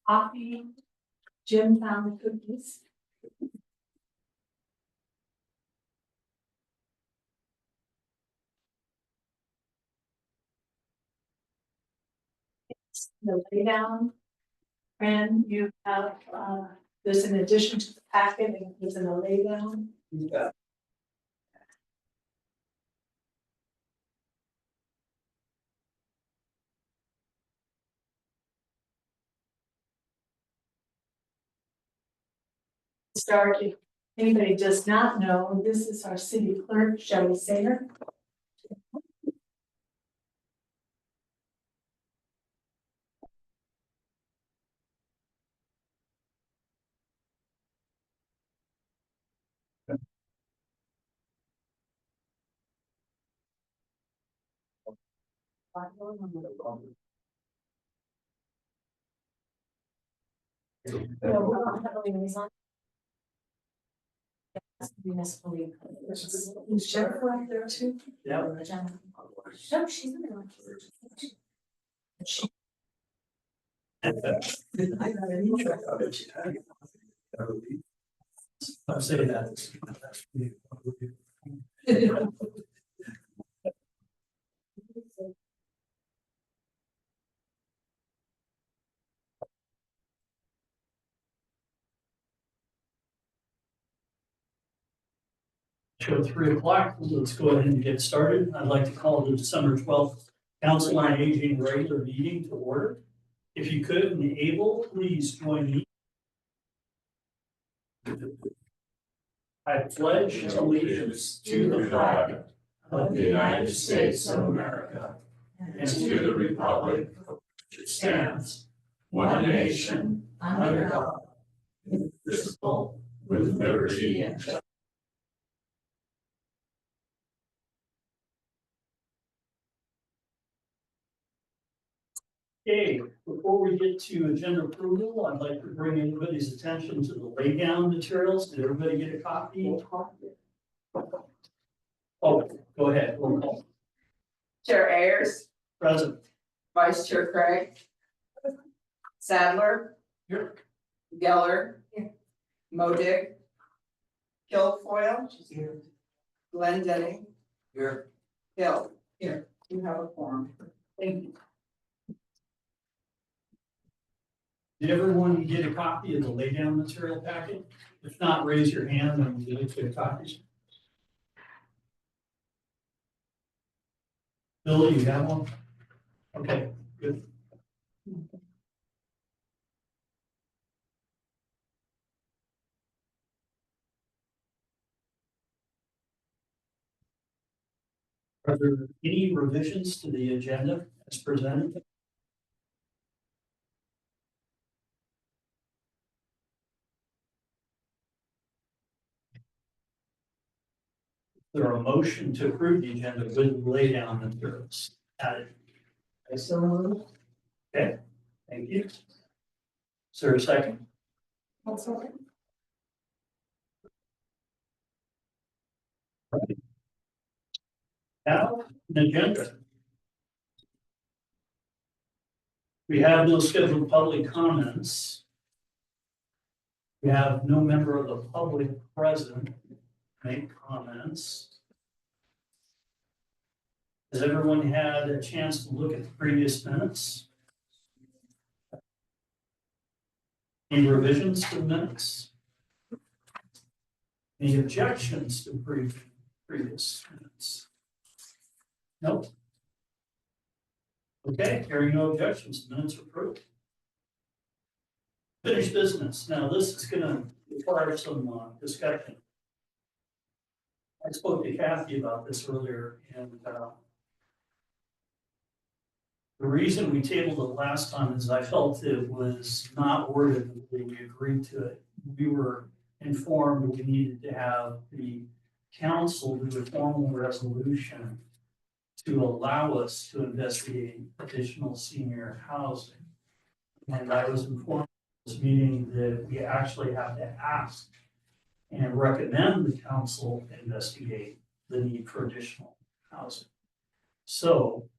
coffee. Jim found the cookies. The lay down. And you have, there's an addition to the packet, and there's in a lay down. Yeah. Start, if anybody does not know, this is our city clerk, Shelley Sayer. No, we don't have a liaison. Municipally. Is Jennifer up there too? Yeah. No, she's in there. She. I'm saying that. Show 3 o'clock, let's go ahead and get started. I'd like to call the December 12th Council on Aging regular meeting to order. If you could and able, please join me. I pledge allegiance to the flag of the United States of America and to the republic for which it stands, one nation, under God, indivisible, with liberty and justice. Okay, before we get to agenda approval, I'd like to bring everybody's attention to the lay down materials. Did everybody get a copy? Oh, go ahead. Roll call. Chair Ayers, Present. Vice Chair Craig. Sadler, Here. Geller. Modig. Guilfoyle. Glendenning. Here. Hill. Here. You have a form. Thank you. Did everyone get a copy of the lay down material packet? If not, raise your hand and we'll get a copy. Bill, you have one? Okay, good. Are there any revisions to the agenda as presented? There are a motion to approve the agenda with lay down materials added. I so move. Okay, thank you. Is there a second? Now, an agenda. We have no scheduled public comments. We have no member of the public present make comments. Has everyone had a chance to look at the previous minutes? Any revisions to the minutes? Any objections to previous minutes? Nope. Okay, hearing no objections, minutes are approved. Finished business. Now, this is gonna require some discussion. I spoke to Kathy about this earlier, and the reason we tabled it last time is I felt it was not worded the way we agreed to it. We were informed we needed to have the council do a formal resolution to allow us to investigate additional senior housing. And I was informed at this meeting that we actually have to ask and recommend the council investigate the need for additional housing. So,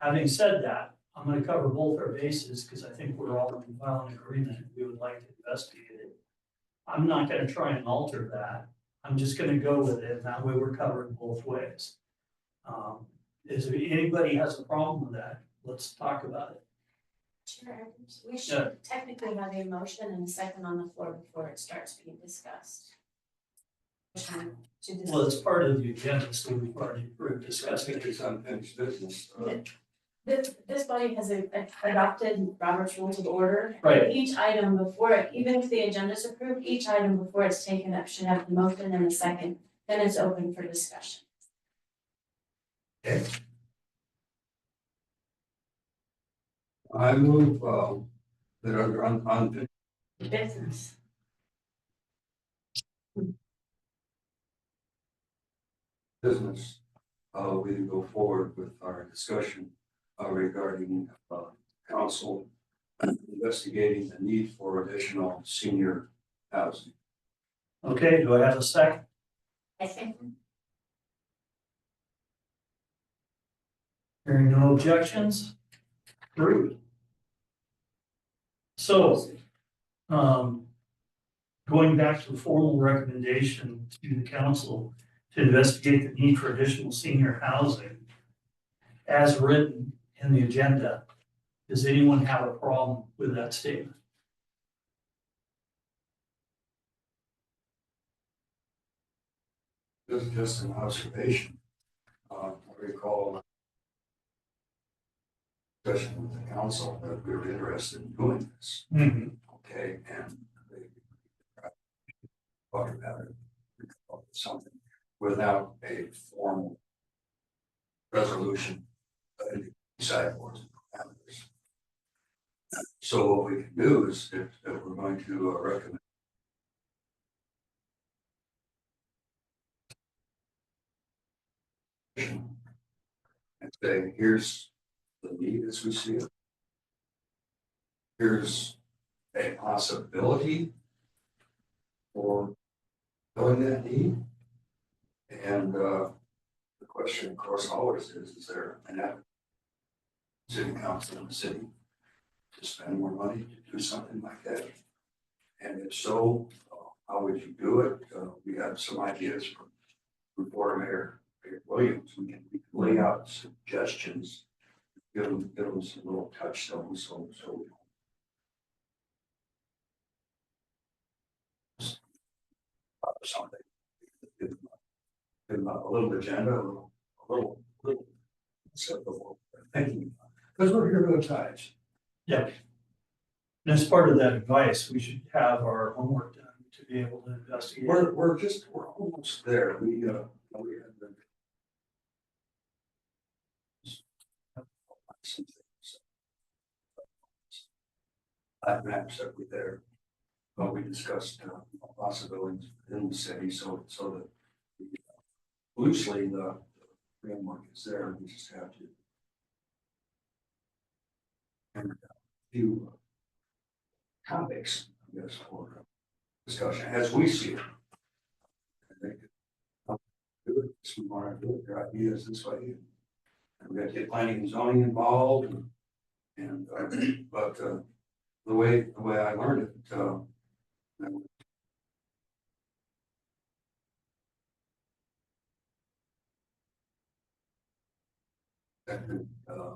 having said that, I'm gonna cover both our bases, because I think we're all in violent agreement, we would like to investigate it. I'm not gonna try and alter that, I'm just gonna go with it, and that way we're covering both ways. If anybody has a problem with that, let's talk about it. Sure, we should technically have a motion and a second on the floor before it starts being discussed. Motion to dis- Well, it's part of the agenda, so we've already discussed it. It's unfinished business. This body has adopted Robert's Rules of Order. Right. Each item before it, even if the agenda is approved, each item before it's taken up should have the motion and a second, then it's open for discussion. I move, that under unfinished Business. business, we go forward with our discussion regarding council investigating the need for additional senior housing. Okay, do I have a second? I think. Hearing no objections, approved. So, going back to the formal recommendation to the council to investigate the need for additional senior housing as written in the agenda, does anyone have a problem with that statement? This is just an observation. I recall discussion with the council that we were interested in doing this. Okay, and they talked about it, something without a formal resolution, sideboards and parameters. So what we can do is if we're going to recommend and say, here's the need as we see it. Here's a possibility for filling that need. And the question, of course, always is there an avenue city council in the city to spend more money to do something like that? And if so, how would you do it? We have some ideas from Board Mayor Williams. We can lay out suggestions, give them some little touchstones, so something. Give them a little agenda, a little acceptable thinking, because we're here for the times. Yeah. And as part of that advice, we should have our homework done to be able to investigate. We're almost there. We have been. Some things. Maps that were there. But we discussed possibilities in the city, so that loosely the framework is there. We just have to. And a few topics, I guess, for discussion as we see it. I think do it. We want to do it. Their ideas this way. And we got to get planning and zoning involved, and but the way I learned it,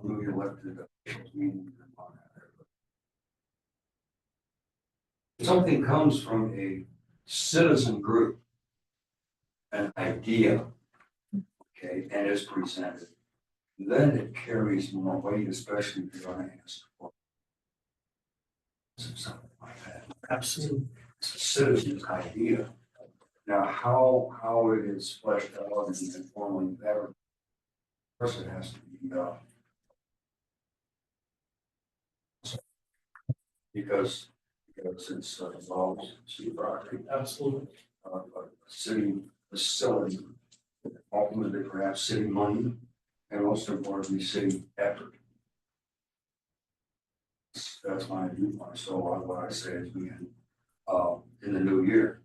newly elected officials meeting on that. Something comes from a citizen group, an idea, okay, and is presented. Then it carries more weight, especially if you're going to ask for something like that. Absolutely. It's a citizen's idea. Now, how it is fleshed out and formally ever, first it has to be because it's involves city property, Absolutely. a city facility, ultimately perhaps city money. And most importantly, city effort. That's my viewpoint. So what I say is we can, in the new year,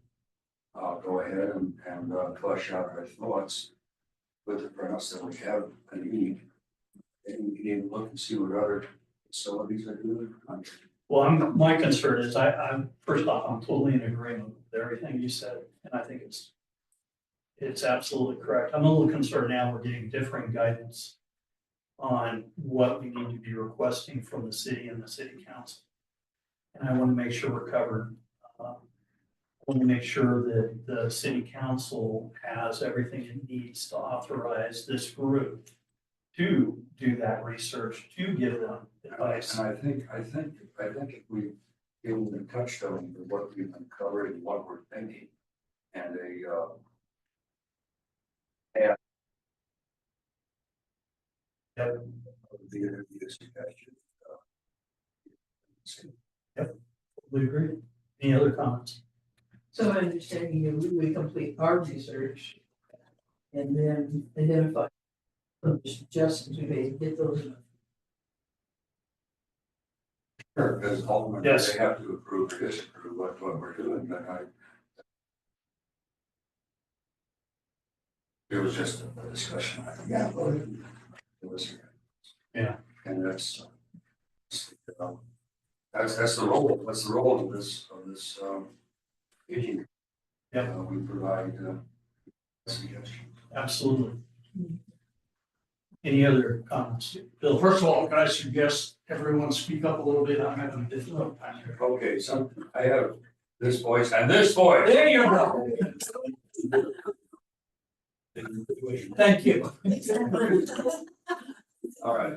go ahead and flesh out our thoughts with the premise that we have a need. And we can even look and see what other facilities are doing. Well, my concern is I'm, first off, I'm totally in agreement with everything you said, and I think it's absolutely correct. I'm a little concerned now we're getting differing guidance on what we need to be requesting from the city and the city council. And I want to make sure we're covered. I want to make sure that the city council has everything it needs to authorize this group to do that research, to give them advice. And I think if we give them the touchstone of what we've uncovered and what we're thinking, and the suggestion. We agree. Any other comments? So I understand we complete our research and then identify the suggestions we made, get those. Sure, because ultimately Yes. they have to approve or disapprove what we're doing, but it was just a discussion. Yeah. It was. Yeah. And that's the role of this meeting. Yeah. We provide suggestions. Absolutely. Any other comments? Bill? First of all, can I suggest everyone speak up a little bit? I'm having a difficult time here. Okay, so I have this voice and this voice. There you go. Thank you. All right.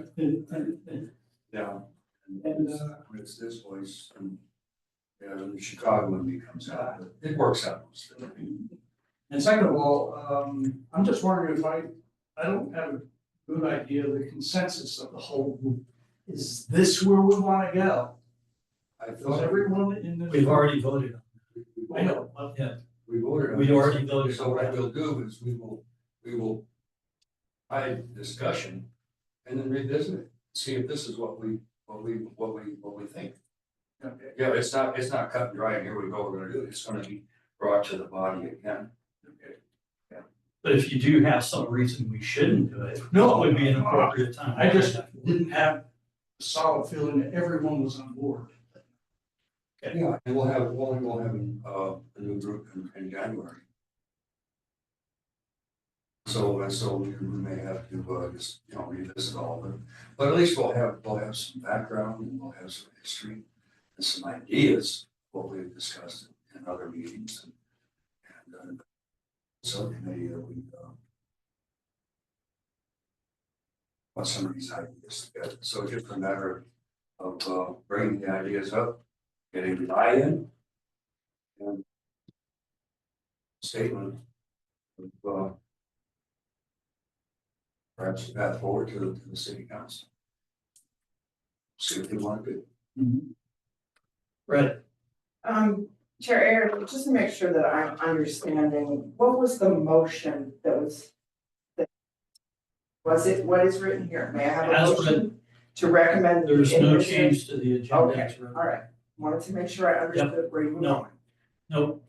Yeah. And it's this voice and the Chicago one becomes out. It works out. And second of all, I'm just wondering if I don't have a good idea of the consensus of the whole group. Is this where we want to go? I Does thought everyone in the? We've already voted. I know, Yeah. we voted. on We this. already voted. So what we'll do is we will hide discussion and then revisit it, see if this is what we think. Okay. Yeah, it's not cut and dry, and here we go, we're gonna do it, it's gonna be brought to the body again. Okay. But if you do have some reason we shouldn't do it, No. it would be an appropriate time. I just didn't have a solid feeling that everyone was on board. Yeah, and we'll have a new group in January. So we may have to just, revisit all of it, but at least we'll have some background and we'll have some history and some ideas, what we've discussed in other meetings and subcommittee that we want some of these ideas together. So it's just a matter of bringing the ideas up, getting the buy-in and statement of perhaps a path forward to the city council. See what they want to do. Right. Chair Aaron, just to make sure that I'm understanding, what was the motion that was? Was it, what is written here? May I have a As motion written. to recommend? There's no individual- change to the agenda. Okay, as written. all right, wanted to make sure I understood where you were No. going. Nope.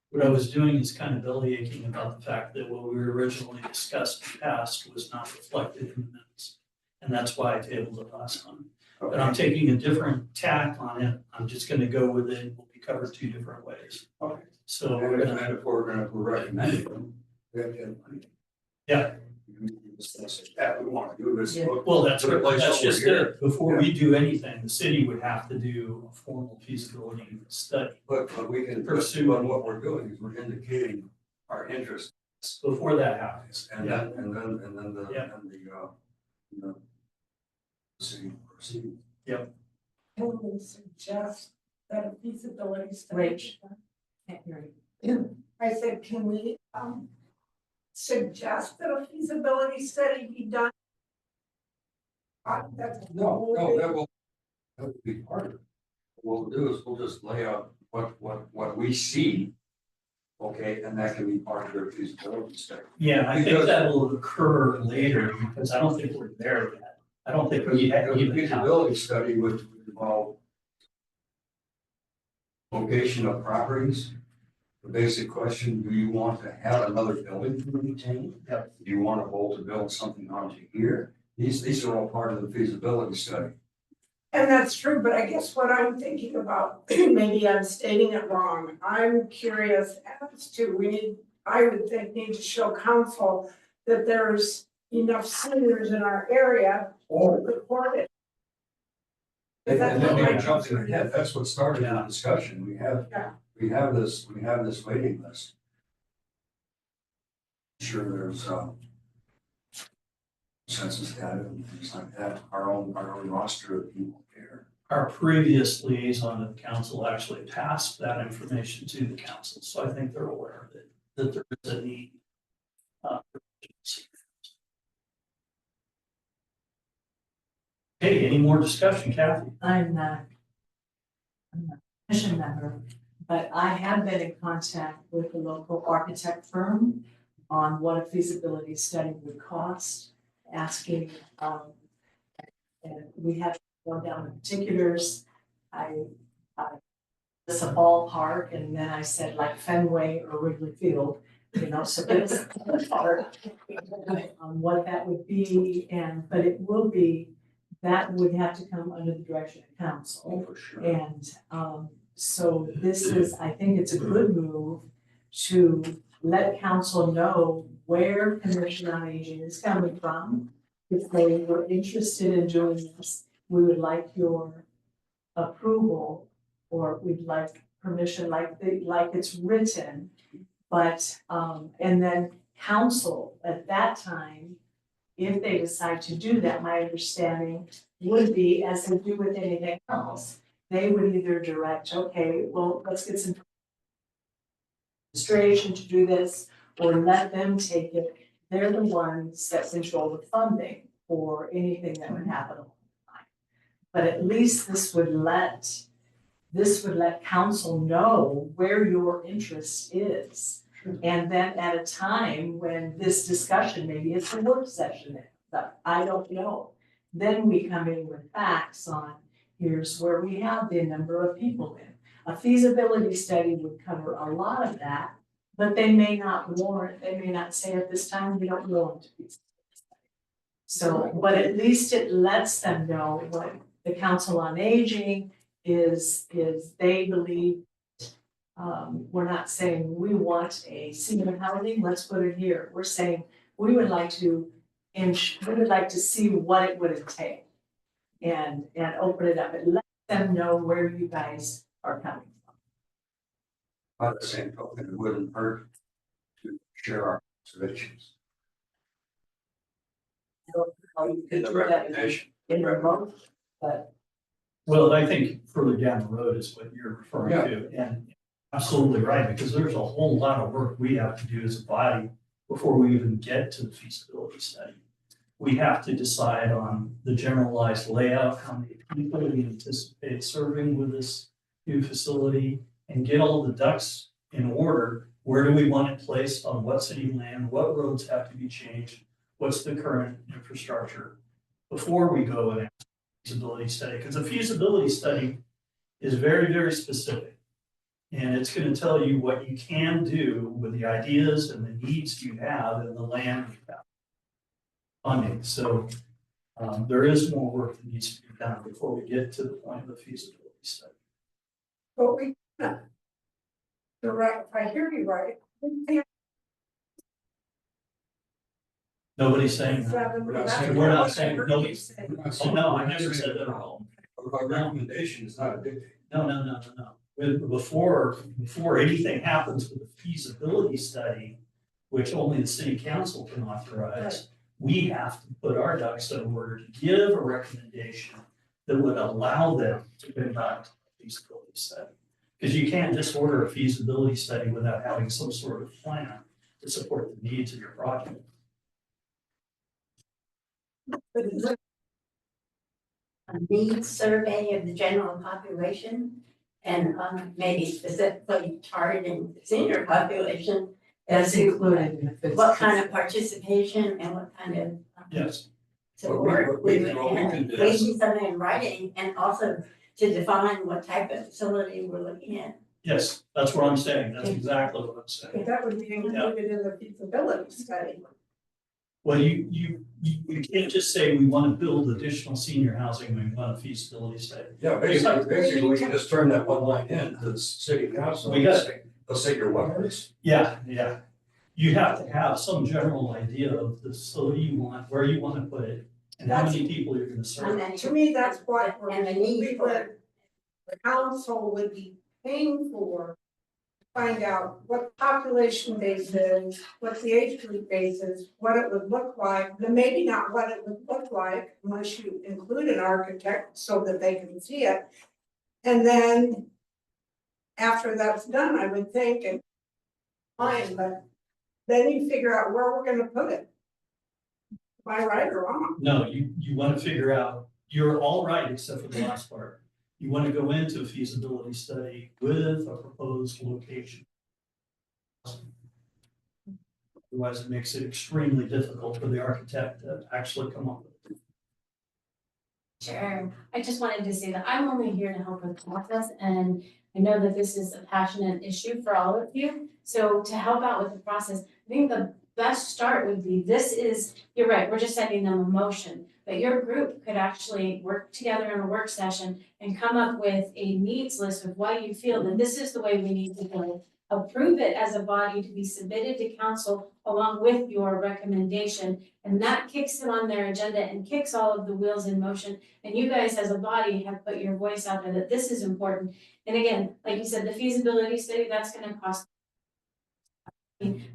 What I was doing is kind of belly aching about the fact that what we originally discussed and passed was not reflected in the minutes. And that's why I tabled it last time. But I'm taking a different tack on it. I'm just gonna go with it. We'll be covered two different ways. Okay. So we're And gonna, if we're recommending them, we have to have money. yeah, Yeah, we want to do this. Yeah. well, that's Replace that's over just here. it. Before we do anything, the city would have to do a formal feasibility study. But we can Pursue. but what we're doing is we're indicating our interest Before that happens. and Yeah. then the, Yeah. the city proceed. Can we suggest that a feasibility study? Rach. Can't hear you. I said, can we, suggest that a feasibility study be done? That's. No, that will be part of it. What we'll do is we'll just lay out what we see. Okay, and that can be part of their feasibility study. Yeah, I think Because- that will occur later because I don't think we're there yet. I don't think we The even have. feasibility study would involve location of properties. The basic question, do you want to have another building to maintain? Yep. Do you want to build something onto here? These are all part of the feasibility study. And that's true, but I guess what I'm thinking about, maybe I'm stating it wrong, I'm curious as to, I would think, need to show council that there's enough seniors in our area to support it. And That's then what we my jumped in concern ahead, is. that's what started the discussion, Yeah. we have this waiting list. Sure, there's, census data and things like that, our own roster of people here. Our previous liaison of the council actually passed that information to the council, so I think they're aware of it, that there is a need. Hey, any more discussion, Kathy? I'm not a commission member, but I have been in contact with the local architect firm on what a feasibility study would cost, asking, and we have to go down the particulars. It's a ballpark, and then I said like Fenway or Wrigley Field, so it's a ballpark on what that would be, but it will be, that would have to come under the direction of council. For sure. And so this is, I think it's a good move to let council know where Commission on Aging is coming from. If they were interested in doing this, we would like your approval, or we'd like permission like it's written. But and then council at that time, if they decide to do that, my understanding would be, as they do with anything else, they would either direct, okay, well, let's get some administration to do this, or let them take it. They're the ones that control the funding for anything that would happen along the line. But at least this would let council know where your interest is. And then at a time when this discussion, maybe it's a work session, but I don't know. Then we come in with facts on, here's where we have the number of people in. A feasibility study would cover a lot of that, but they may not say at this time, we don't want to be. So, but at least it lets them know what the Council on Aging is they believe. We're not saying we want a senior housing, let's put it here. We're saying we would like to see what it would entail. And open it up and let them know where you guys are coming from. By the same token, it wouldn't hurt to share our observations. How you In could the do that recommendation. in remote, but Well, I think further down the road is what you're referring to, and absolutely right, because there's a whole lot of work we have to do as a body before we even get to the feasibility study. We have to decide on the generalized layout, how many people we anticipate serving with this new facility, and get all the ducks in order. Where do we want it placed, on what city land, what roads have to be changed, what's the current infrastructure, before we go and ask for a feasibility study, because the feasibility study is very, very specific. And it's gonna tell you what you can do with the ideas and the needs you have and the land you have. Funding, so there is more work that needs to be done before we get to the point of the feasibility study. But we, direct, if I hear you right, Nobody's saying that. We're not saying- We're not saying, nobody, We're not oh saying- no, I we're not never saying said that at all. Our recommendation is not a dictate. No. Before anything happens with the feasibility study, which only the city council can authorize, we have to put our ducks in order to give a recommendation that would allow them to conduct a feasibility study. Because you can't just order a feasibility study without having some sort of plan to support the needs of your project. A needs survey of the general population and maybe specifically targeting the senior population. that's As to included in the. what kind of participation and what kind of Yes, support we would what we have. can do We is- need something in writing and also to define what type of facility we're looking at. yes, that's what I'm saying. That's exactly what I'm saying. that would be included in the feasibility study. Well, you can't just say we want to build additional senior housing, we want a feasibility study. Yeah, basically, we can just turn that one line in to the city council. We got Let's say your what is. Yeah. You have to have some general idea of the facility you want, where you want to put it, and how many people you're gonna serve. To me, that's what And the need for it. the council would be paying for. Find out what population base is, what the age group base is, what it would look like, then maybe not what it would look like unless you include an architect so that they can see it. And then after that's done, I would think, and fine, but then you figure out where we're gonna put it. Am I right or wrong? No, you want to figure out, you're all right except for the last part. You want to go into a feasibility study with a proposed location. Otherwise, it makes it extremely difficult for the architect to actually come up with it. Sure, I just wanted to say that I'm only here to help with the process, and I know that this is a passionate issue for all of you. So to help out with the process, I think the best start would be, you're right, we're just sending them a motion. But your group could actually work together in a work session and come up with a needs list of why you feel that this is the way we need to go. Approve it as a body to be submitted to council along with your recommendation. And that kicks it on their agenda and kicks all of the wheels in motion. And you guys as a body have put your voice out there that this is important. And again, like you said, the feasibility study, that's gonna cost.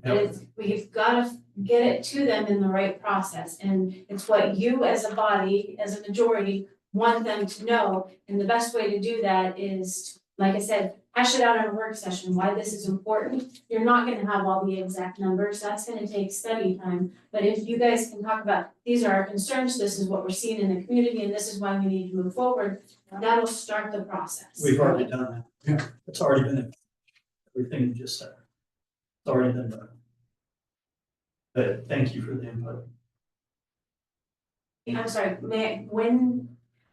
But we've gotta get it to them in the right process, and it's what you as a body, as a majority, want them to know. And the best way to do that is, like I said, hash it out in a work session, why this is important. You're not gonna have all the exact numbers, that's gonna take study time. But if you guys can talk about, these are our concerns, this is what we're seeing in the community, and this is why we need to move forward, that'll start the process. We've already done that. Yeah. It's already been, everything you just said. It's already been done. But thank you for the input. I'm sorry,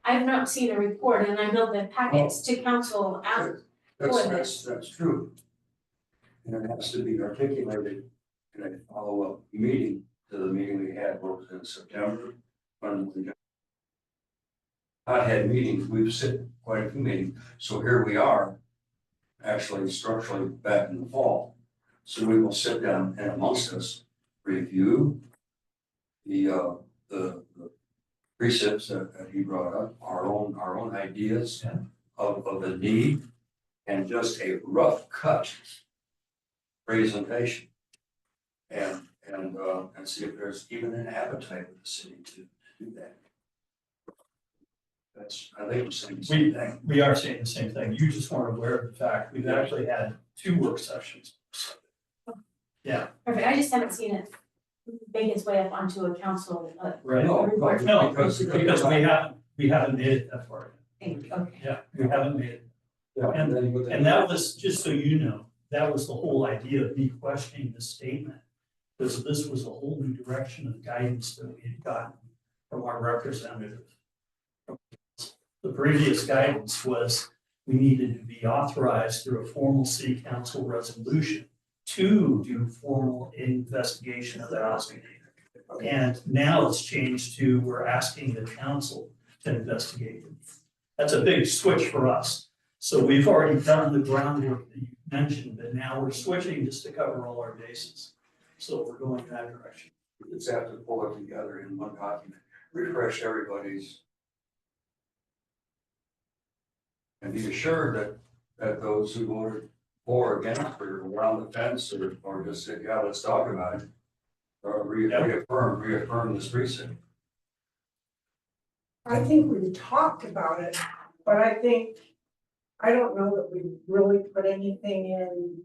I've not seen a report, and I know the packets to council out. That's true. And it has to be articulated in a follow-up meeting to the meeting we had, what was in September. When we had meetings, we've sit quite a few meetings, so here we are, actually structurally back in the fall. So we will sit down and amongst us, review the precepts that he brought up, our own ideas of the need, and just a rough cut presentation. And see if there's even an appetite with the city to do that. I think we're saying the same thing. We are saying the same thing. You just weren't aware of the fact. We've actually had 2 work sessions. Yeah. Perfect, I just haven't seen it make its way up onto a council, Right. No, Because we haven't made it that far. thing, okay. Yeah, we haven't made it. Yeah, And that was, just so you know, that was the whole idea of me questioning this statement. Because this was a whole new direction of guidance that we had gotten from our representative. The previous guidance was we needed to be authorized through a formal city council resolution to do formal investigation of the housing. And now it's changed to, we're asking the council to investigate it. That's a big switch for us. So we've already done the groundwork that you mentioned, but now we're switching just to cover all our bases. So we're going in that direction. We just have to pull it together in one document, refresh everybody's. And be assured that those who voted for or against or around the fence or just said, yeah, let's talk about it. Or reaffirm this precinct. I think we've talked about it, but I don't know that we really put anything in.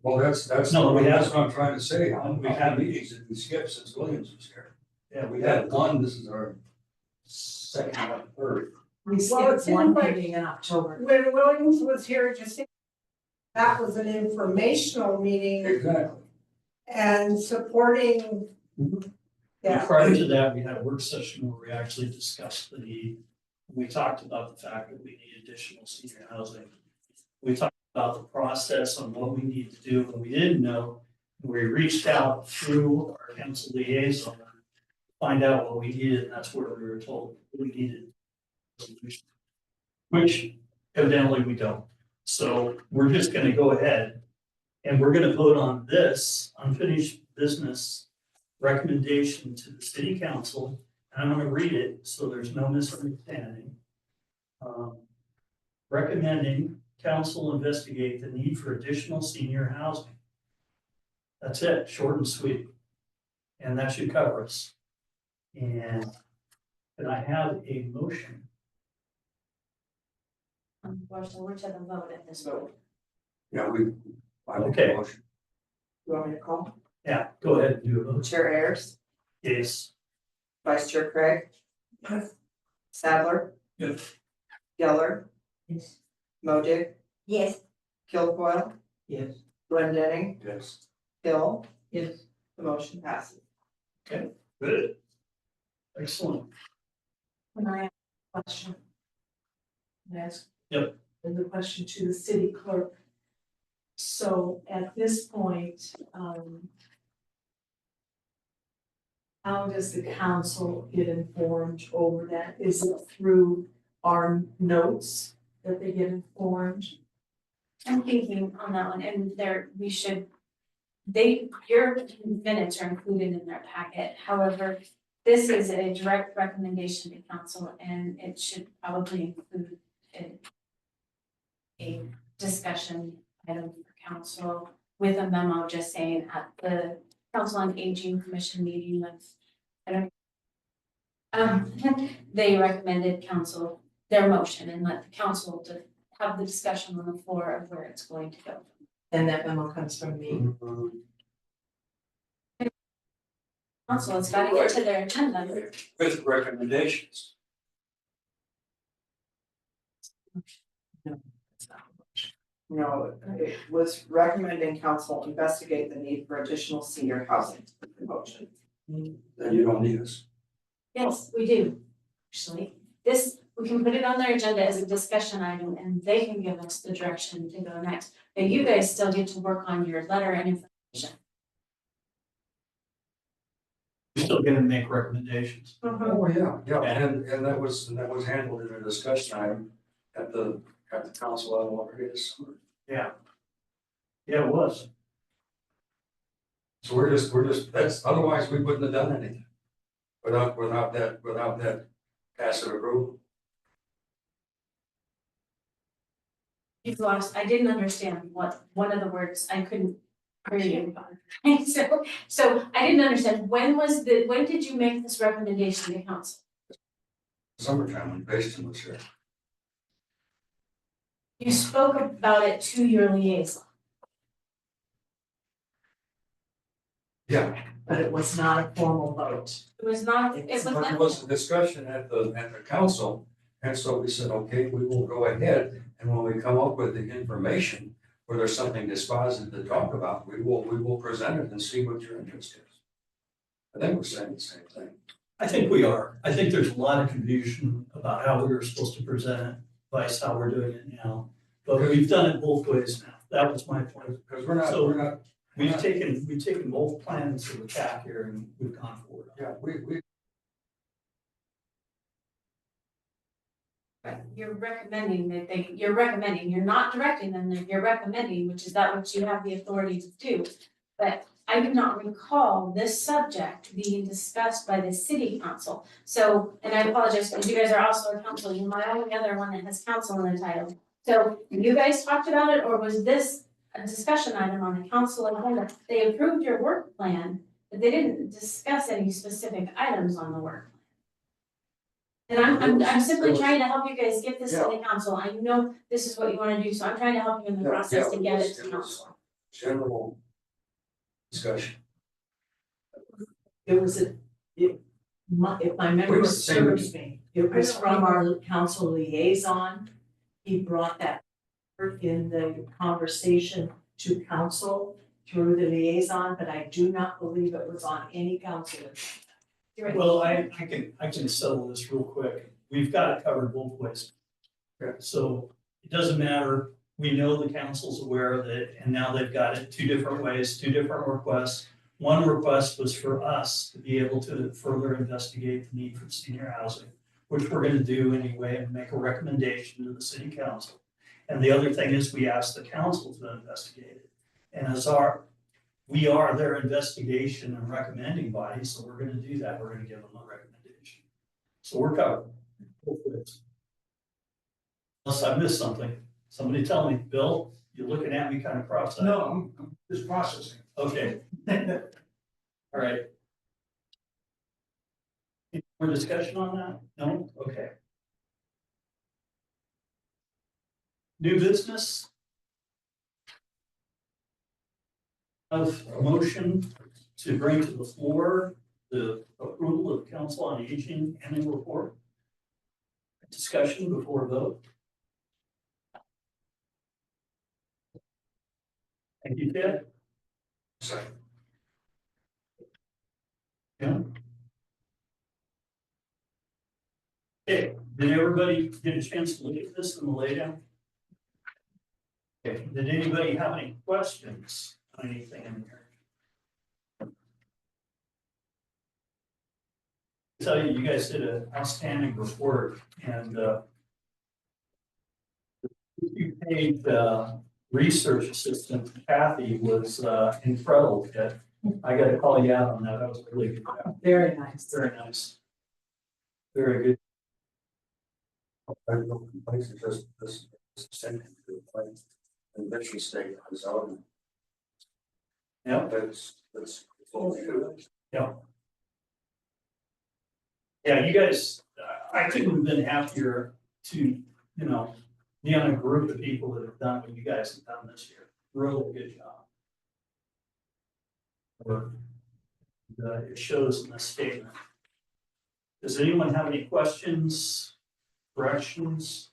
Well, that's No, we that's have- what I'm trying to say. We We have- had meetings that we skipped since Williams was here. Yeah, We had one, this is our second or third. We Well, it skipped one seemed like- meeting in October. When Williams was here, just that was an informational meeting Exactly. and supporting. Mhm. Yeah, Prior to that, we had a work session where we actually discussed the need. We talked about the fact that we need additional senior housing. We talked about the process on what we need to do, and we didn't know We reached out through our council liaison, to find out what we needed, and that's where we were told we needed. Which evidently we don't. So we're just gonna go ahead and we're gonna vote on this unfinished business recommendation to the city council. And I'm gonna read it so there's no misunderstanding. Recommending council investigate the need for additional senior housing. That's it, short and sweet. And that should cover us. And I have a motion. Unfortunately, we're to the vote at this point. Yeah, I make Okay. a motion. You want me to call? Yeah, go ahead and do a vote. Chair Ayers, Yes. Vice Chair Craig. Sadler. Yes. Geller, Yes. Modig, Yes, Guilfoyle, Yes. Glendenning, Yes. Hill, Yes. the motion passes. Good. Excellent. Can I ask a question? Can I ask? Yep. And the question to the city clerk. So at this point, how does the council get informed over that? Is it through our notes that they get informed? I'm thinking on that one, and there, we should, your minutes are included in their packet, however, this is a direct recommendation to council, and it should probably include a discussion item for council with a memo just saying at the Council on Aging Commission meeting with, they recommended council their motion and let the council to have the discussion on the floor of where it's going to go. And that memo comes from me. Council, it's gotta get to their agenda. With recommendations. No, it was recommending council investigate the need for additional senior housing motion. Then you don't need us. Yes, we do, actually. This, we can put it on their agenda as a discussion item and they can give us the direction to go next. But you guys still get to work on your letter and information. You're still gonna make recommendations. Oh, yeah, and that was handled in a discussion item at the council level already this summer. Yeah. Yeah, it was. So we're just, that's, otherwise we wouldn't have done anything. Without that passive approval. You've lost, I didn't understand what, one of the words, I couldn't hear you. So I didn't understand, when did you make this recommendation to council? Summertime when Baston was here. You spoke about it to your liaison. Yeah. But it was not a formal vote. It was not, it was But not. there was a discussion at the council, and so we said, okay, we will go ahead, and when we come up with the information, where there's something dispositive to talk about, we will present it and see what your interest is. I think we're saying the same thing. I think we are. I think there's a lot of confusion about how we were supposed to present it, vice how we're doing it now. But we've done it both ways now. That was my point. Because we're not, We've taken both plans to attack here and we've gone forward. yeah, we, You're recommending that you're not directing them, you're recommending, which is that what you have the authority to do. But I do not recall this subject being discussed by the city council. So, and I apologize, because you guys are also a council, you're my only other one that has council in the title. So, you guys talked about it, or was this a discussion item on the council agenda? They approved your work plan, but they didn't discuss any specific items on the work. And I'm simply trying to help you guys get this to the council. I know this is what you wanna do, so I'm trying to help you in the process to get it to council. general discussion. It was if my memory was the same- serves me, it was from our council liaison. He brought that in the conversation to council through the liaison, but I do not believe it was on any council. Well, I can settle this real quick. We've got it covered both ways. Yeah. So it doesn't matter we know the council's aware of it, and now they've got it two different ways, two different requests. One request was for us to be able to further investigate the need for senior housing, which we're gonna do anyway and make a recommendation to the city council. And the other thing is we asked the council to investigate it. And we are their investigation and recommending body, so we're gonna do that. We're gonna give them a recommendation. So we're covered. Unless I missed something. Somebody tell me, Bill, you're looking at me kind of cross-eyed. No, I'm just processing. Okay. All right. Any more discussion on that? No? Okay. New business? Of a motion to bring to the floor the approval of Council on Aging annual report. Discussion before a vote. Thank you, Ted. Second. Yeah. Okay, did everybody get a chance to look at this in the laydown? Okay, did anybody have any questions on anything in here? I tell you, you guys did an outstanding report, and you paid research assistant Kathy was incredible. I got to call you out on that. That was a really good job. Very nice. Very nice. Very good. I have no complaints, it's just this second to the place. And mission state is out. Yeah. That's what we do. Yeah. Yeah, you guys, I couldn't have been happier to, be on a group of people that have done what you guys have done this year. Really good job. It shows in the statement. Does anyone have any questions, corrections?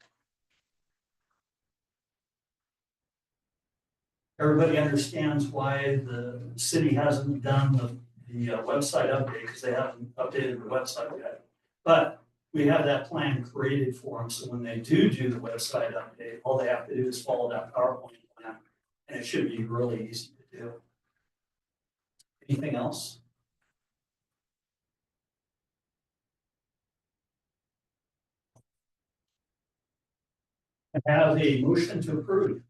Everybody understands why the city hasn't done the website update, because they haven't updated the website yet. But we have that plan created for them, so when they do the website update, all they have to do is follow that PowerPoint plan, and it should be really easy to do. Anything else? I have a motion to approve.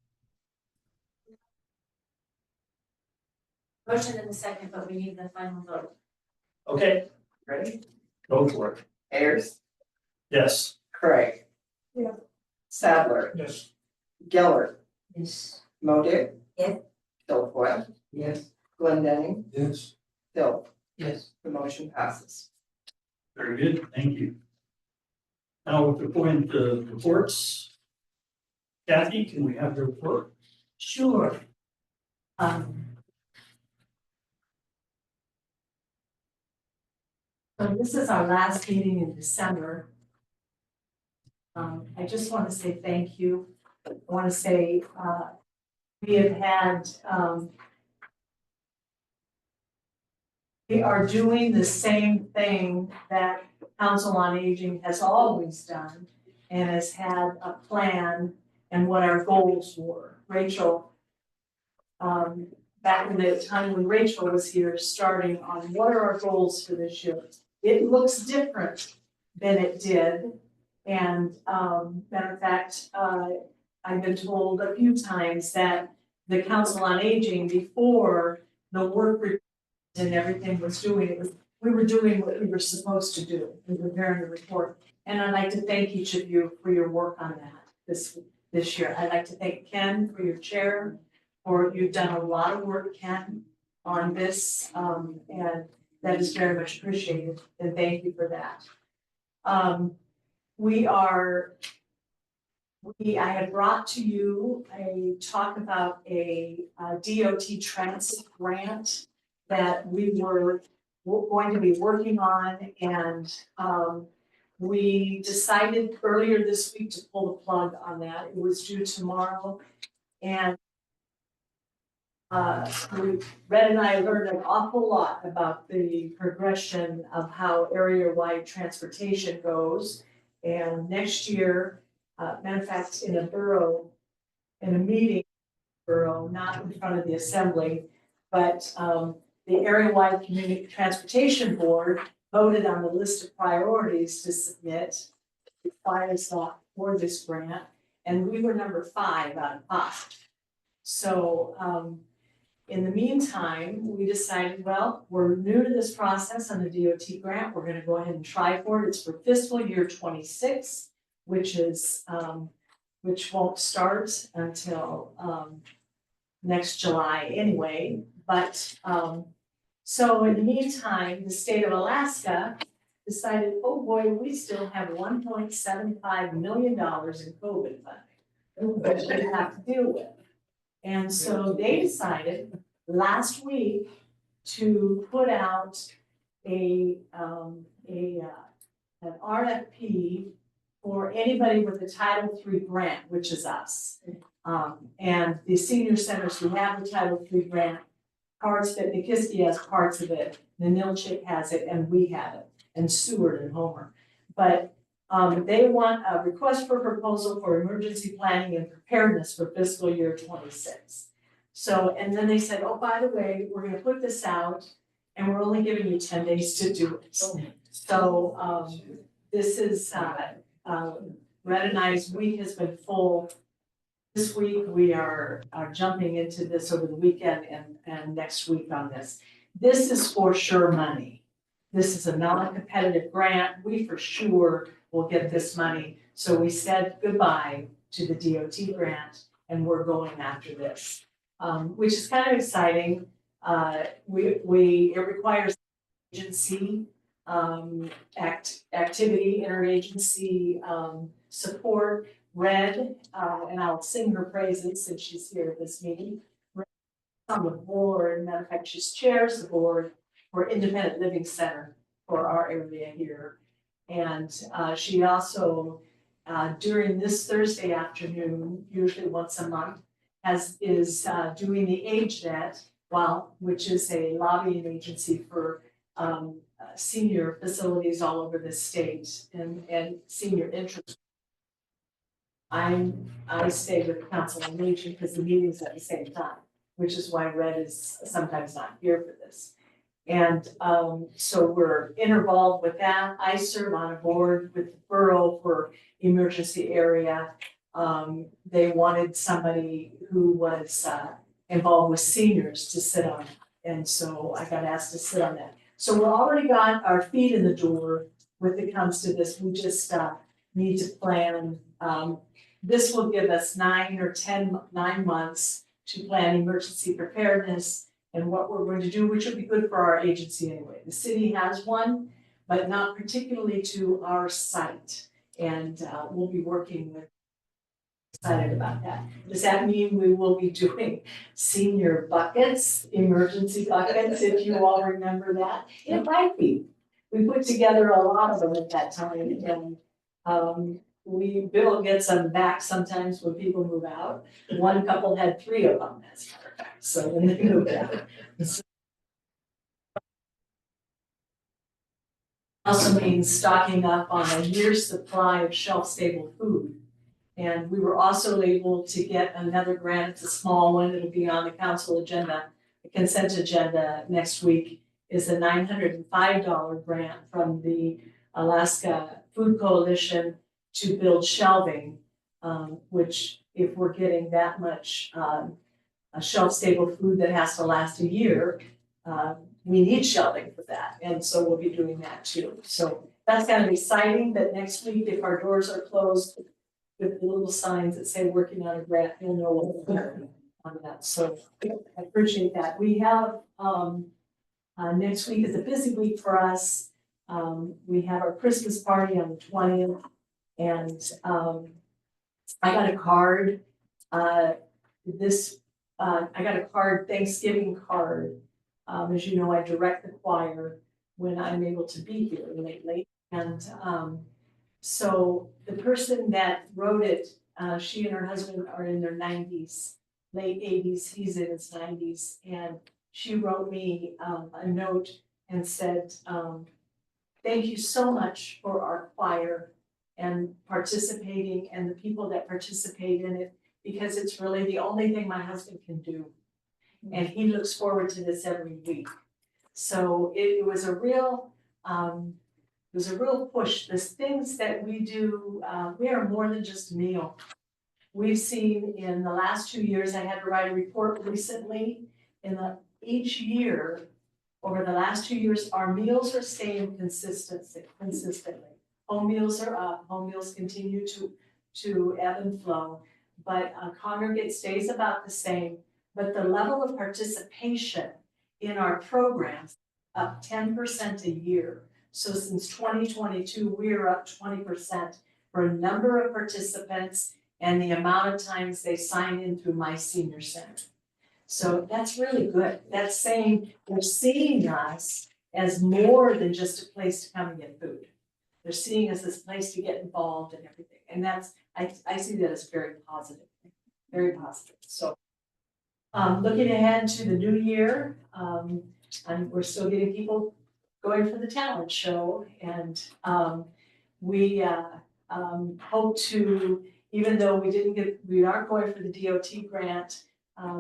Motion in the second, but we need the final vote. Okay, Ready? go for it. Ayers, Yes. Craig. Yeah. Sadler, Yes. Geller, Yes. Modick. Yes. Guilfoyle, Yes. Glendenning, Yes. Hill. Yes. The motion passes. Very good, thank you. Now with the point of reports. Kathy, can we have your report? Sure. So this is our last meeting in December. I just want to say thank you. I want to say, we have had, we are doing the same thing that Council on Aging has always done and has had a plan and what our goals were. Rachel, back in the time when Rachel was here, starting on what are our goals for this year? It looks different than it did. And, matter of fact, I've been told a few times that the Council on Aging, before the work and everything was doing, we were doing what we were supposed to do in preparing the report. And I'd like to thank each of you for your work on that this year. I'd like to thank Ken for your chair, you've done a lot of work, Ken, on this, and that is very much appreciated, and thank you for that. I had brought to you a talk about a DOT transit grant that we were going to be working on, and we decided earlier this week to pull the plug on that. It was due tomorrow, and Red and I learned an awful lot about the progression of how area-wide transportation goes. And next year, matter of fact, in a borough in a meeting, borough, not in front of the assembly, but, the area-wide community transportation board voted on the list of priorities to submit the fire slot for this grant, and we were number 5 out of 5. So, in the meantime, we decided, well, we're new to this process on the DOT grant, we're gonna go ahead and try for it, it's for fiscal year 26, which is, which won't start until, next July anyway, but, so in the meantime, the state of Alaska decided, oh boy, we still have $1.75 million in COVID funding, which we have to deal with. And so they decided last week to put out an RFP for anybody with a Title III grant, which is us. And the senior centers who have the Title III grant, parts of it, Nikiski has parts of it, Ninilchik has it, and we have it, and Seward and Homer. But they want a request for proposal for emergency planning and preparedness for fiscal year 26. So, and then they said, oh, by the way, we're gonna put this out, and we're only giving you 10 days to do it. So, this is, Red and I's week has been full. This week, we are jumping into this over the weekend and next week on this. This is for sure money. This is a non-competitive grant. We for sure will get this money. So we said goodbye to the DOT grant and we're going after this, which is kind of exciting. It requires agency activity, interagency support. Red, and I'll sing her praises since she's here at this meeting. Red's on the board, matter of fact, she chairs the board for Independent Living Center for our area here. And she also, during this Thursday afternoon, usually once a month, is doing the AgeNet, which is a lobbying agency for senior facilities all over the state and senior interest. I stay with Council on Aging because the meeting's at the same time, which is why Red is sometimes not here for this. And so we're involved with that. I serve on a board with the borough for emergency area. They wanted somebody who was involved with seniors to sit on it. And so I got asked to sit on that. So we've already got our feet in the door when it comes to this. We just need to plan. This will give us 9 months to plan emergency preparedness and what we're going to do, which will be good for our agency anyway. The city has one, but not particularly to our site. And we'll be working with, excited about that. Does that mean we will be doing senior buckets, emergency buckets, if you all remember that? It might be. We put together a lot of them at that time and Bill gets them back sometimes when people move out. One couple had 3 of them, as a matter of fact, so when they moved out. Also means stocking up on a year's supply of shelf-stable food. And we were also able to get another grant, it's a small one, it'll be on the council agenda, the consent agenda next week, is a $905 grant from the Alaska Food Coalition to build shelving, which if we're getting that much shelf-stable food that has to last a year, we need shelving for that, and so we'll be doing that too. So that's kind of exciting, that next week, if our doors are closed with the little signs that say working on a grant, you'll know what we're doing on that. So I appreciate that. We have, next week is a busy week for us. We have our Christmas party on the 20th. And I got a card, I got a card, Thanksgiving card. As you know, I direct the choir when I'm able to be here lately. And so the person that wrote it, she and her husband are in their 90s, late 80s, he's in his 90s. And she wrote me a note and said, thank you so much for our choir and participating and the people that participate in it. because it's really the only thing my husband can do. And he looks forward to this every week. So it was a real, push. The things that we do, we are more than just a meal. We've seen in the last 2 years, I had to write a report recently, each year, over the last 2 years, our meals are staying consistently. Home meals are up, home meals continue to ebb and flow, but congregate stays about the same. But the level of participation in our programs up 10% a year. So since 2022, we're up 20% for a number of participants and the amount of times they sign in through My Senior Center. So that's really good. That's saying they're seeing us as more than just a place to come and get food. They're seeing us as a place to get involved and everything. And that's, I see that as very positive, very positive. So looking ahead to the new year, and we're still getting people going for the talent show. And we hope to, even though we aren't going for the DOT grant, I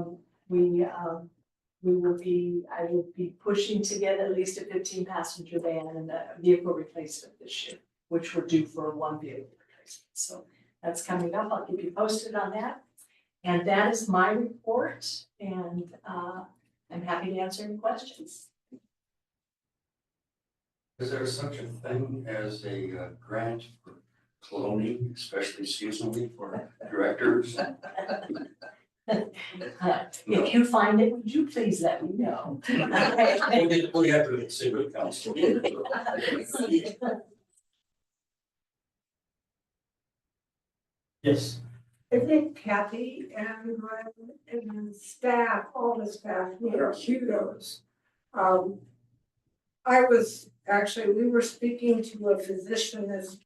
will be pushing to get at least a 15-passenger van and a vehicle replacement this year, which we're due for one vehicle replacement. So that's coming up. I'll keep you posted on that. And that is my report, and I'm happy to answer any questions. Is there such a thing as a grant for cloning, especially seasonally for directors? If you find it, would you please let me know? We have to see what council. Yes, I think Kathy and Glenn and staff, all the staff, need kudos. We were speaking to a physician this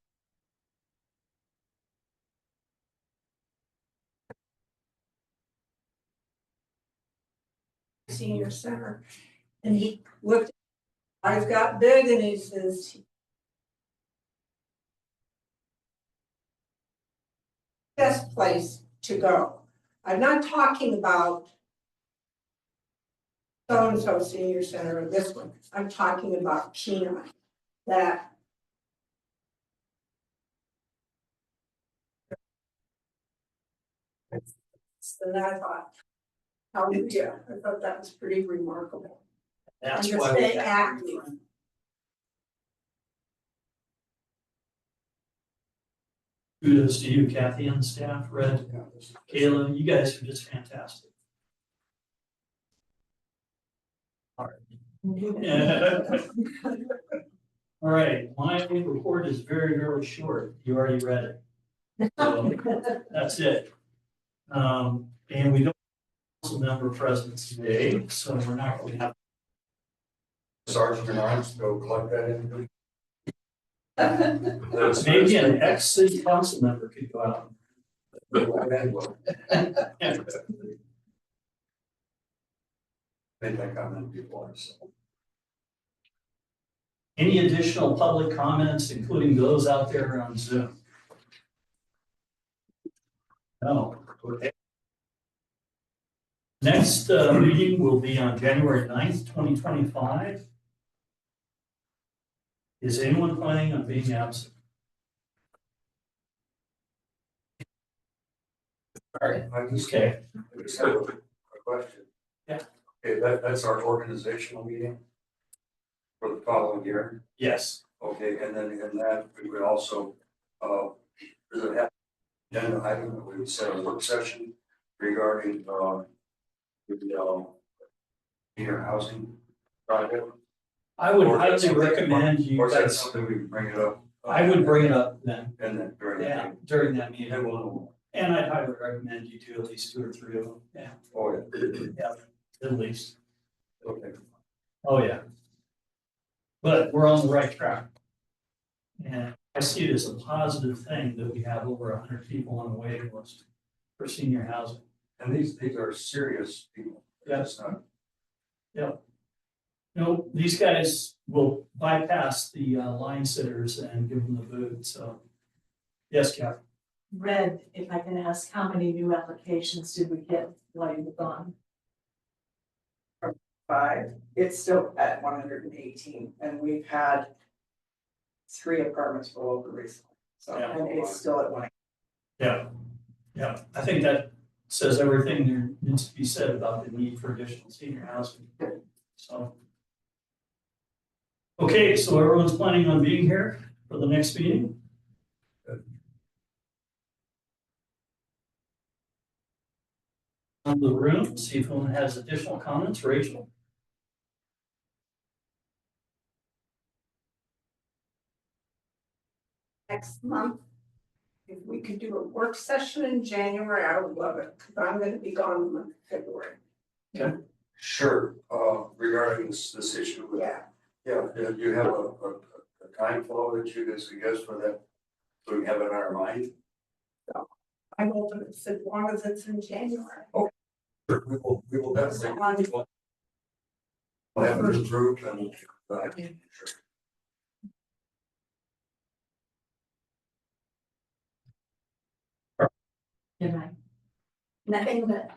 senior center, and he looked, I've got big, and he says, best place to go. I'm not talking about so-and-so senior center or this one. I'm talking about Kenai. That and I thought, hallelujah, I thought that was pretty remarkable. that's And to why. stay active. Kudos to you, Kathy, and the staff, Red, Kayla, you guys are just fantastic. All right, my report is very, very short. You already read it. So that's it. And we don't have a council member present today, so we're not going to have. Sergeant Bernard's go collect that in. Maybe an ex-city council member could go out. Made that comment before, so. Any additional public comments, including those out there on Zoom? No, okay. Next meeting will be on January 9th, 2025. Is anyone planning on being absent? All right, okay. I just have a question. Yeah. Okay, that's our organizational meeting for the following year. Yes. Okay, and then in that, we would also, does it have agenda item that we would set a work session regarding, the senior housing project? I would Or is that highly something- recommend you Or is that guys, something we can bring it up? I would bring it up then, And then during the yeah, day. during that And meeting. we'll, And I'd highly recommend you do at least 2 or 3 of them, yeah, oh, yeah. at least. Okay. Oh, yeah. But we're on the right track. And I see it as a positive thing that we have over 100 people on the waiting list for senior housing. And these are serious people. Yes. It's not. No, these guys will bypass the line sitters and give them the boot, so. Yes, Cap. Red, if I can ask, how many new applications did we get while you were gone? 5, it's still at 118, and we've had 3 apartments roll over recently, so, Yeah. and it's still at 1. Yeah, yeah, I think that says everything there needs to be said about the need for additional senior housing, so. Okay, so everyone's planning on being here for the next meeting? On the room, see if anyone has additional comments. Rachel? Next month, if we could do a work session in January, I would love it, because I'm gonna be gone the month of February. Sure, regarding this issue with. Yeah, Yeah, do you have a time flow that you can suggest for that? So we have it in our mind? I'm open as long as it's in January. We will definitely. We'll have it approved and, sure. Good night. Nothing but,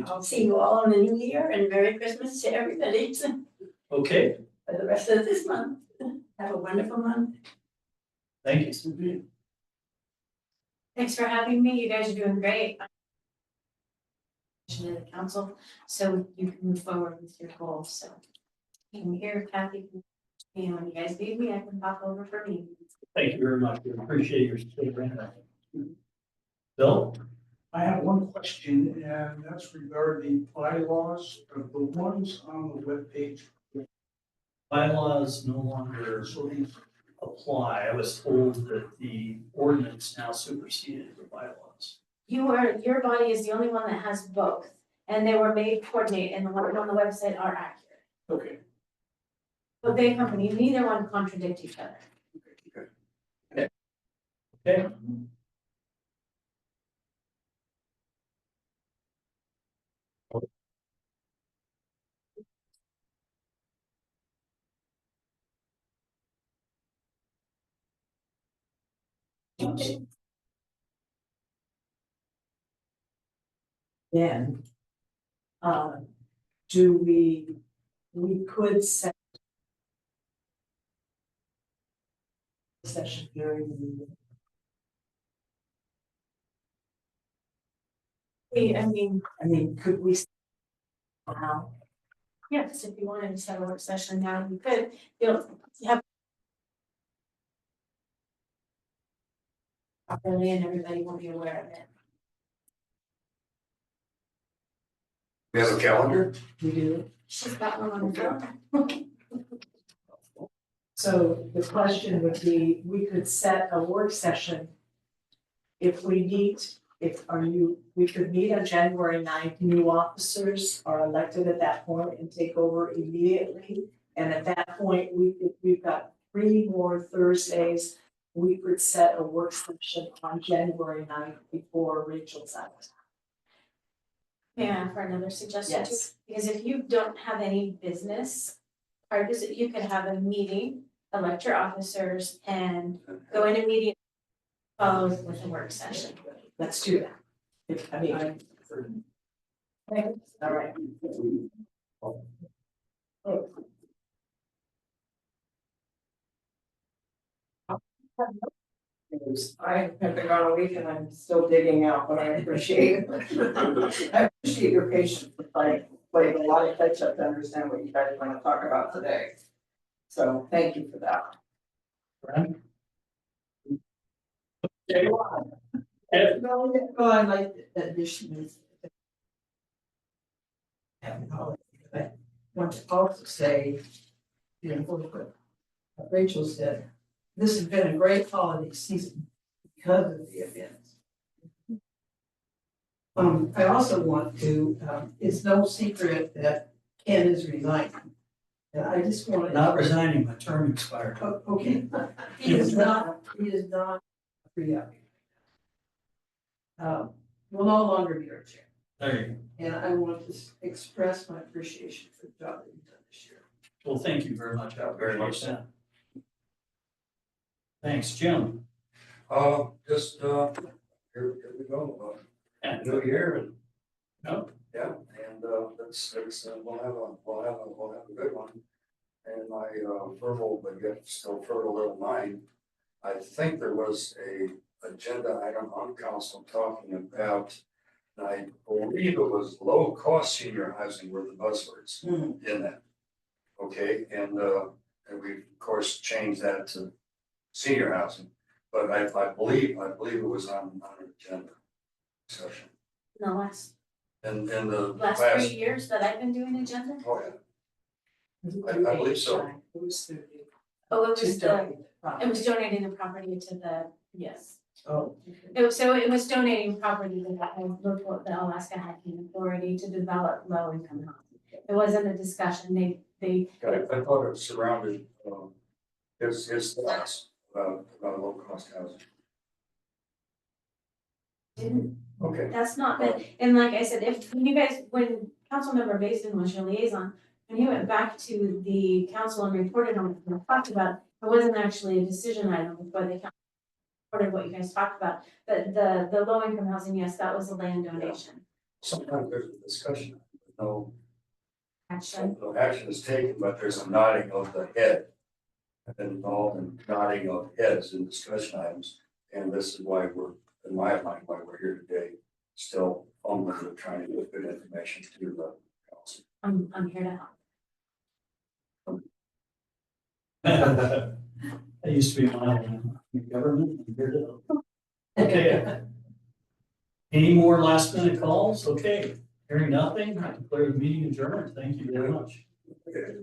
I'll see you all in the new year and Merry Christmas to everybody Okay, for the rest of this month. Have a wonderful month. thank you. Thanks for having me. You guys are doing great. To the council, so you can move forward with your goals, so. I'm here, Kathy, you know, when you guys need me, I can pop over for meetings. Thank you very much. We appreciate your statement. Bill? I have one question, and that's regarding bylaws, of the ones on the webpage. Bylaws no longer So these, apply. I was told that the ordinance now superseded the bylaws. Your body is the only one that has both, and they were made coordinate, and the ones on the website are accurate. okay, But they accompany, neither one contradict each other. Okay. Then, do we could set session during the meeting. I mean, could we? Now, Yes, if you wanted to set a work session now, you could, you'll have. Properly, and everybody will be aware of it. We have a calendar? we do. She's got one on the phone. So the question would be, we could set a work session. If we meet, we could meet on January 9th, new officers are elected at that point and take over immediately. And at that point, we've got 3 more Thursdays, we could set a work session on January 9th before Rachel's out. May I offer another suggestion too? Yes. Because if you don't have any business, or visit, you could have a meeting, elect your officers, and go in a meeting. Followed with a work session. Let's do that. All right. I have been gone a week and I'm still digging out, but I appreciate I appreciate your patience with playing a lot of catch up to understand what you guys want to talk about today. So thank you for that. Brad? well, I like the addition of. Having holiday, but I want to also say, you know, what Rachel said, this has been a great holiday season because of the events. I also want to, it's no secret that Ken is resigning. And I just want to. Not resigning, my term expired. Okay, he is not pre-up. Will no longer be our chair. There you go. And I want to express my appreciation for the job that you've done this year. Well, thank you very much. I Very much appreciate that. Thanks, Jim. Just, here we go, new year and. No. Yeah, and, let's, we'll have a good one. And my, verbal, but yet still fertile little mind, I think there was a agenda item on council talking about, and I believe it was low-cost senior housing were the buzzwords in that. Okay, and we of course changed that to senior housing, but I believe it was on an agenda discussion. In the last And the last 3 years that I've been doing agenda, oh yeah, I believe so. It was through oh, it the, was to the, donate the it property. was donating the property to the, yes. Oh. It was donating property that the Alaska Hiking Authority to develop low income housing. It wasn't a discussion, they, I thought it surrounded, his thoughts about low-cost housing. didn't, Okay. that's not the, and like I said, if when you guys, when Councilmember Basin was your liaison, when he went back to the council and reported on what we talked about, it wasn't actually a decision item before the council reported what you guys talked about. But the low income housing, yes, that was a land donation. Sometimes there's a discussion, no Action. no action is taken, but there's a nodding of the head. I've been involved in nodding of heads in discussion items, and this is why we're, in my mind, why we're here today. Still fumbling with trying to get good information to the council. I'm here to help. That used to be my line in government. I'm here to help. Okay. Any more last minute calls? Okay, hearing nothing, I declare the meeting adjourned. Thank you very much. Okay.